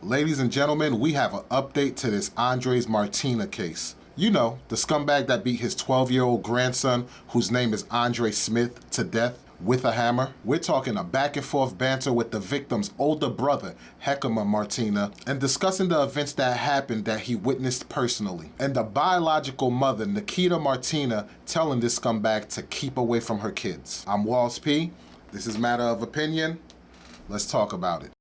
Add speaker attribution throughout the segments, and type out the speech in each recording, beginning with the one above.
Speaker 1: Ladies and gentlemen, we have an update to this Andrez Martina case. You know, the scumbag that beat his 12-year-old grandson, whose name is Andre Smith, to death with a hammer. We're talking a back and forth banter with the victim's older brother, Hekima Martina, and discussing the events that happened that he witnessed personally. And the biological mother, Nekeda Martina, telling this scumbag to keep away from her kids. I'm Walls P. This is Matter of Opinion. Let's talk about it.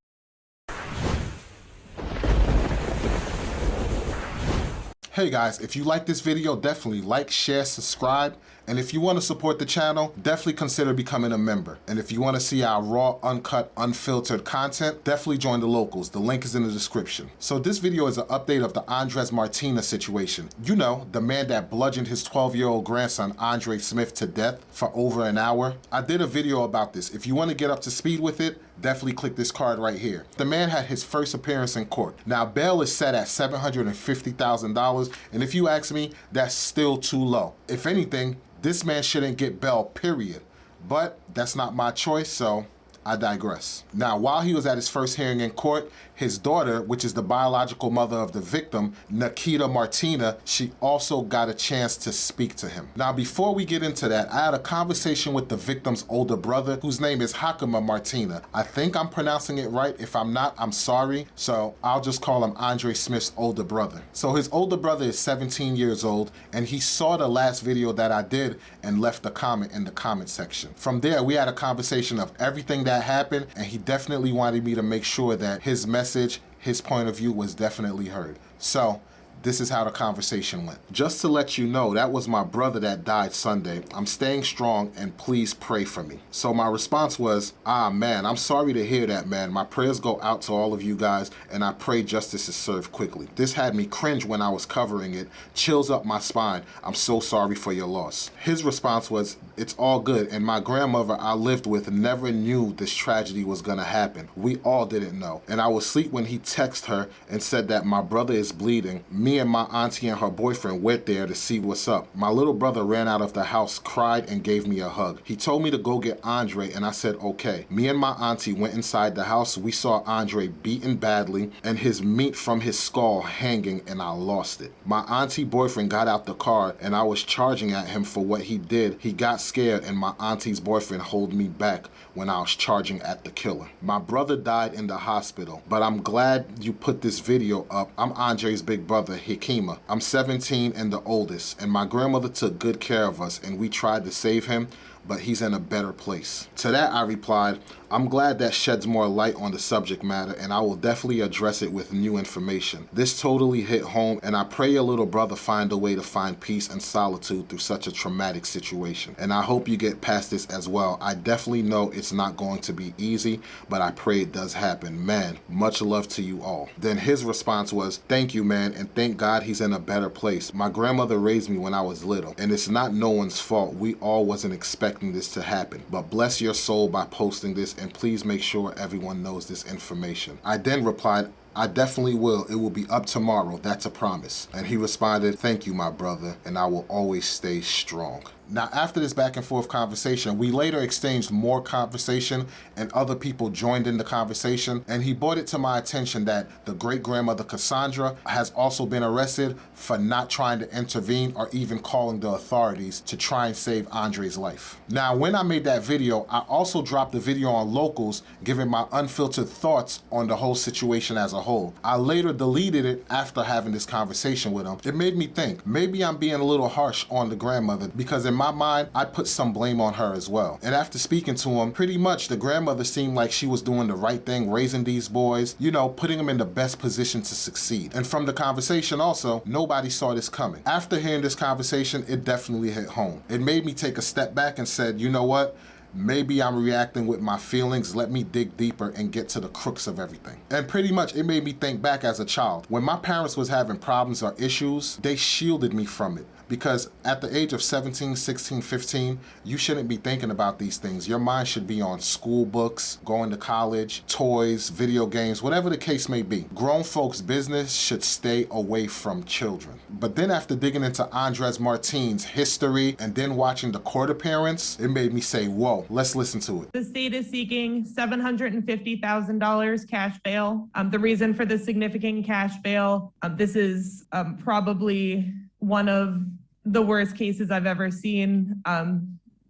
Speaker 1: Hey guys, if you like this video, definitely like, share, subscribe, and if you want to support the channel, definitely consider becoming a member. And if you want to see our raw, uncut, unfiltered content, definitely join the locals. The link is in the description. So this video is an update of the Andrez Martina situation. You know, the man that bludgeoned his 12-year-old grandson, Andre Smith, to death for over an hour. I did a video about this. If you want to get up to speed with it, definitely click this card right here. The man had his first appearance in court. Now, bail is set at $750,000, and if you ask me, that's still too low. If anything, this man shouldn't get bail, period. But that's not my choice, so I digress. Now, while he was at his first hearing in court, his daughter, which is the biological mother of the victim, Nekeda Martina, she also got a chance to speak to him. Now, before we get into that, I had a conversation with the victim's older brother, whose name is Hekima Martina. I think I'm pronouncing it right. If I'm not, I'm sorry. So I'll just call him Andre Smith's older brother. So his older brother is 17 years old, and he saw the last video that I did and left a comment in the comment section. From there, we had a conversation of everything that happened, and he definitely wanted me to make sure that his message, his point of view was definitely heard. So this is how the conversation went. Just to let you know, that was my brother that died Sunday. I'm staying strong and please pray for me. So my response was, man, I'm sorry to hear that, man. My prayers go out to all of you guys, and I pray justice is served quickly. This had me cringe when I was covering it, chills up my spine. I'm so sorry for your loss. His response was, it's all good, and my grandmother I lived with never knew this tragedy was gonna happen. We all didn't know. And I was asleep when he texted her and said that my brother is bleeding. Me and my auntie and her boyfriend went there to see what's up. My little brother ran out of the house, cried, and gave me a hug. He told me to go get Andre, and I said okay. Me and my auntie went inside the house. We saw Andre beaten badly and his meat from his skull hanging, and I lost it. My auntie boyfriend got out the car, and I was charging at him for what he did. He got scared, and my auntie's boyfriend held me back when I was charging at the killer. My brother died in the hospital, but I'm glad you put this video up. I'm Andre's big brother, Hekima. I'm 17 and the oldest, and my grandmother took good care of us, and we tried to save him, but he's in a better place. To that I replied, I'm glad that sheds more light on the subject matter, and I will definitely address it with new information. This totally hit home, and I pray your little brother find a way to find peace and solitude through such a traumatic situation. And I hope you get past this as well. I definitely know it's not going to be easy, but I pray it does happen. Man, much love to you all. Then his response was, thank you, man, and thank God he's in a better place. My grandmother raised me when I was little, and it's not no one's fault. We all wasn't expecting this to happen. But bless your soul by posting this, and please make sure everyone knows this information. I then replied, I definitely will. It will be up tomorrow. That's a promise. And he responded, thank you, my brother, and I will always stay strong. Now, after this back and forth conversation, we later exchanged more conversation, and other people joined in the conversation, and he brought it to my attention that the great-grandmother Cassandra has also been arrested for not trying to intervene or even calling the authorities to try and save Andre's life. Now, when I made that video, I also dropped the video on Locals, giving my unfiltered thoughts on the whole situation as a whole. I later deleted it after having this conversation with him. It made me think, maybe I'm being a little harsh on the grandmother, because in my mind, I put some blame on her as well. And after speaking to him, pretty much the grandmother seemed like she was doing the right thing, raising these boys, you know, putting them in the best position to succeed. And from the conversation also, nobody saw this coming. After hearing this conversation, it definitely hit home. It made me take a step back and said, you know what? Maybe I'm reacting with my feelings. Let me dig deeper and get to the crux of everything. And pretty much it made me think back as a child. When my parents was having problems or issues, they shielded me from it. Because at the age of 17, 16, 15, you shouldn't be thinking about these things. Your mind should be on school books, going to college, toys, video games, whatever the case may be. Grown folks' business should stay away from children. But then after digging into Andrez Martina's history and then watching the court appearance, it made me say, whoa, So let's listen to it.
Speaker 2: The state is seeking $750,000 cash bail. The reason for the significant cash bail, this is probably one of the worst cases I've ever seen.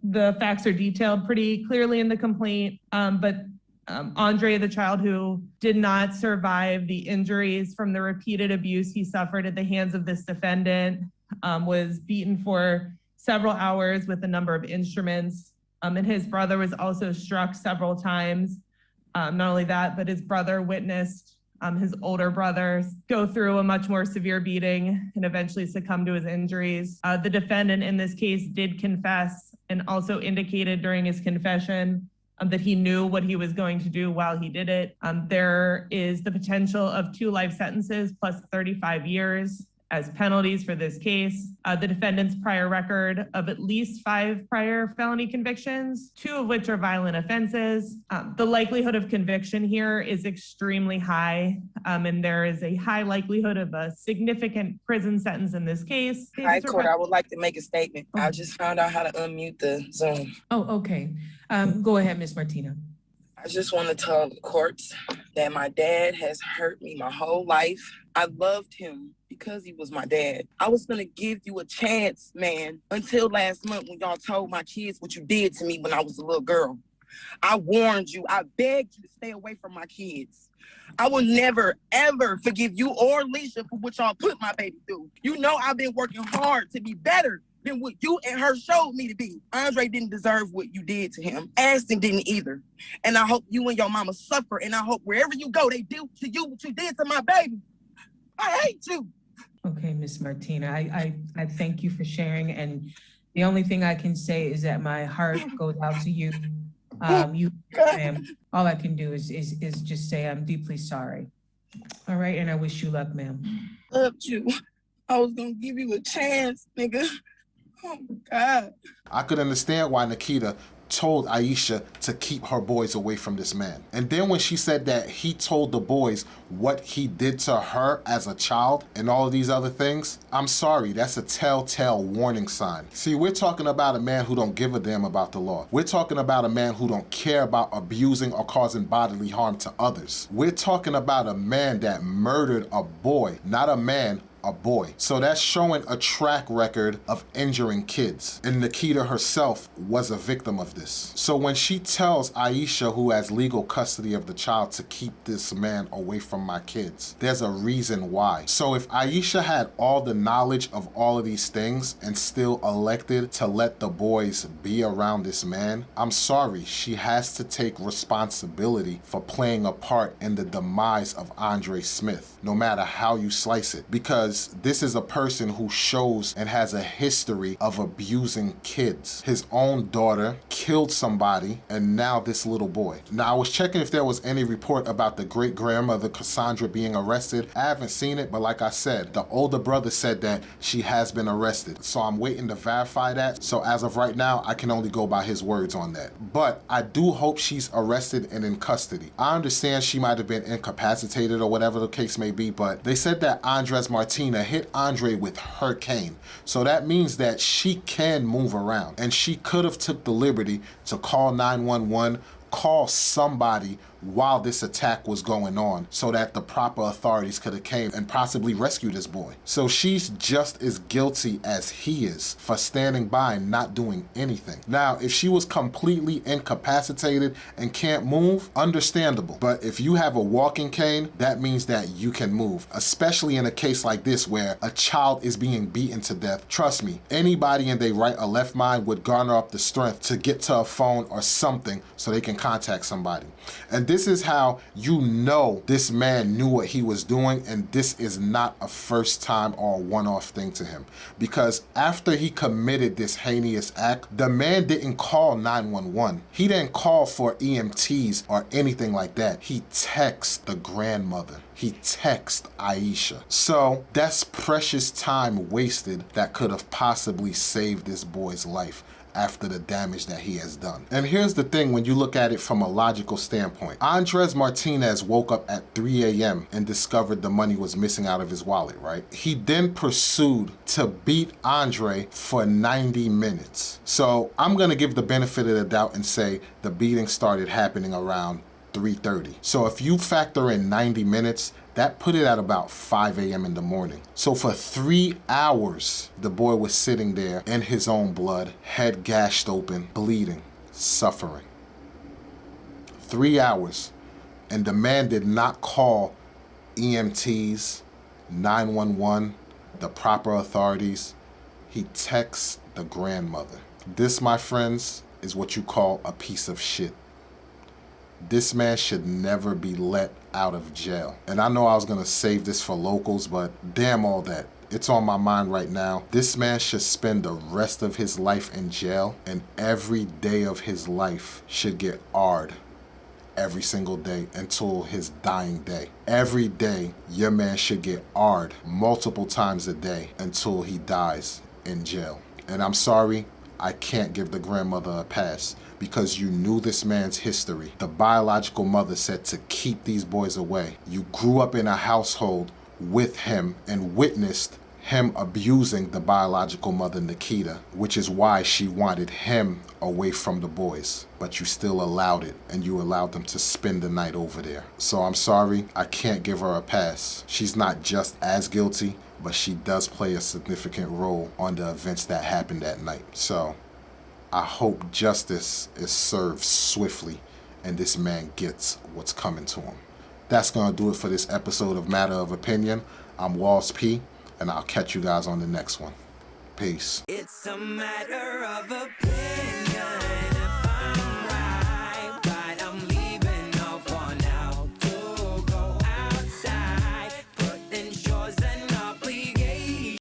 Speaker 2: The facts are detailed pretty clearly in the complaint, but Andre, the child who did not survive the injuries from the repeated abuse he suffered at the hands of this defendant, was beaten for several hours with a number of instruments. And his brother was also struck several times. Not only that, but his brother witnessed his older brother go through a much more severe beating and eventually succumb to his injuries. The defendant in this case did confess and also indicated during his confession that he knew what he was going to do while he did it. There is the potential of 2 life sentences plus 35 years as penalties for this case. The defendant's prior record of at least 5 prior felony convictions, 2 of which are violent offenses. The likelihood of conviction here is extremely high, and there is a high likelihood of a significant prison sentence in this case.
Speaker 3: Hi, Court, I would like to make a statement. I just found out how to unmute the Zoom.
Speaker 4: Oh, okay. Go ahead, Ms. Martina.
Speaker 3: I just want to tell the courts that my dad has hurt me my whole life. I loved him because he was my dad. I was going to give you a chance, man, until last month when y'all told my kids what you did to me when I was a little girl. I warned you. I begged you to stay away from my kids. I will never, ever forgive you or Alicia for what y'all put my baby through. You know I've been working hard to be better than what you and her showed me to be. Andre didn't deserve what you did to him. Aston didn't either. And I hope you and your mama suffer, and I hope wherever you go, they do to you what you did to my baby. I hate you.
Speaker 4: Okay, Ms. Martina, I thank you for sharing. And the only thing I can say is that my heart goes out to you. Ma'am. All I can do is just say I'm deeply sorry. All right, and I wish you luck, ma'am.
Speaker 3: Loved you. I was gonna give you a chance, nigga. Oh my God.
Speaker 1: I could understand why Nekeda told Aisha to keep her boys away from this man. And then when she said that he told the boys what he did to her as a child and all of these other things, I'm sorry, that's a telltale warning sign. See, we're talking about a man who don't give a damn about the law. We're talking about a man who don't care about abusing or causing bodily harm to others. We're talking about a man that murdered a boy, not a man, a boy. So that's showing a track record of injuring kids. And Nekeda herself was a victim of this. So when she tells Aisha, who has legal custody of the child, to keep this man away from my kids, there's a reason why. So if Aisha had all the knowledge of all of these things and still elected to let the boys be around this man, I'm sorry, she has to take responsibility for playing a part in the demise of Andre Smith, no matter how you slice it. Because this is a person who shows and has a history of abusing kids. His own daughter killed somebody, and now this little boy. Now, I was checking if there was any report about the great-grandmother Cassandra being arrested. I haven't seen it, but like I said, the older brother said that she has been arrested. So I'm waiting to verify that. So as of right now, I can only go by his words on that. But I do hope she's arrested and in custody. I understand she might have been incapacitated or whatever the case may be, but they said that Andrez Martina hit Andre with her cane. So that means that she can move around, and she could have took the liberty to call 911, call somebody while this attack was going on so that the proper authorities could have came and possibly rescued this boy. So she's just as guilty as he is for standing by and not doing anything. Now, if she was completely incapacitated and can't move, understandable. But if you have a walking cane, that means that you can move, especially in a case like this where a child is being beaten to death. Trust me, anybody in their right or left mind would garner up the strength to get to a phone or something so they can contact somebody. And this is how you know this man knew what he was doing, and this is not a first time or a one-off thing to him. Because after he committed this heinous act, the man didn't call 911. He didn't call for EMTs or anything like that. He texted the grandmother. He texted Aisha. So that's precious time wasted that could have possibly saved this boy's life. after the damage that he has done. And here's the thing, when you look at it from a logical standpoint, Andrez Martinez woke up at 3 a.m. and discovered the money was missing out of his wallet, right? He then pursued to beat Andre for 90 minutes. So I'm gonna give the benefit of the doubt and say the beating started happening around 3:30. So if you factor in 90 minutes, that put it at about 5 a.m. in the morning. So for 3 hours, the boy was sitting there in his own blood, head gashed open, bleeding, suffering. 3 hours. And the man did not call EMTs, 911, the proper authorities. He texts the grandmother. This, my friends, is what you call a piece of shit. This man should never be let out of jail. And I know I was gonna save this for locals, but damn all that. It's on my mind right now. This man should spend the rest of his life in jail, and every day of his life should get AR'd every single day until his dying day. Every day, your man should get AR'd multiple times a day until he dies in jail. And I'm sorry, I can't give the grandmother a pass because you knew this man's history. The biological mother said to keep these boys away. You grew up in a household with him and witnessed him abusing the biological mother, Nekeda, which is why she wanted him away from the boys. But you still allowed it, and you allowed them to spend the night over there. So I'm sorry, I can't give her a pass. She's not just as guilty, but she does play a significant role on the events that happened that night. So I hope justice is served swiftly and this man gets what's coming to him. That's gonna do it for this episode of Matter of Opinion. I'm Walls P, and I'll catch you guys on the next one. Peace.
Speaker 5: It's a matter of opinion.